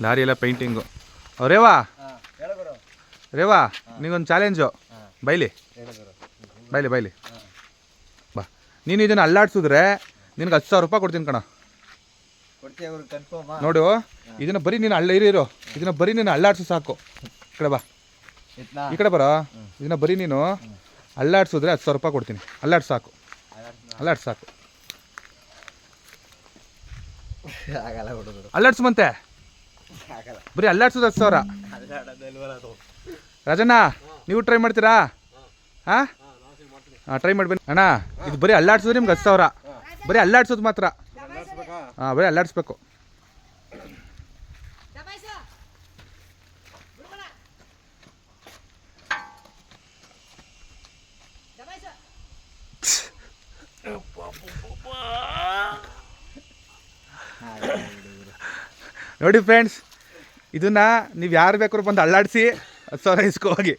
Lorry ಎಲ್ಲ painting. Rewa ನಿಗೊಂದು challenge. ಬೈಲಿ ಬಾ. ನೀನು ಇದನ್ನು ಅಲ್ಲಾಡ್ಸಿದ್ರೆ ನಿನಗೆ 10,000 ರೂಪಾಯಿ ಕೊಡ್ತೀನಿ ಕಣ. ನೋಡು, ಇದನ್ನು ಬರೀ ನೀನು ಇರೋ ಇದನ್ನು ಬರೀ ನೀನು ಅಲ್ಲಾಡ್ಸು ಸಾಕು. ಈ ಕಡೆ ಬಾ, ಈ ಕಡೆ ಬರೋ. ಇದನ್ನು ಬರೀ ನೀನು ಅಲ್ಲಾಡ್ಸಿದ್ರೆ 10,000 ರೂಪಾಯಿ ಕೊಡ್ತೀನಿ. ಅಲ್ಲಾಡ್ಸು ಸಾಕು. ಅಲ್ಲಾಡ್ಸು ಮತ್ತೆ ಬರೀ ಅಲ್ಲಾಡ್ಸೋದು 10,000. ರಾಜಣ್ಣ, ನೀವು ಟ್ರೈ ಮಾಡ್ತೀರಾ? ಹಾಂ ಟ್ರೈ ಮಾಡಿ ಬನ್ನಿ ಅಣ್ಣ. ಇದು ಬರೀ ಅಲ್ಲಾಡ್ಸಿದ್ರೆ ನಿಮ್ಗೆ 10,000. ಬರೀ ಅಲ್ಲಾಡ್ಸೋದು ಮಾತ್ರ. ಬರೀ ಅಲ್ಲಾಡಿಸ್ಬೇಕು. ನೋಡಿ ಫ್ರೆಂಡ್ಸ್, ಇದನ್ನ ನೀವು ಯಾರು ಬೇಕಾದ್ರೂ ಬಂದು ಅಲ್ಲಾಡಿಸಿ 10,000 ಇಸ್ಕೋ ಹೋಗಿ.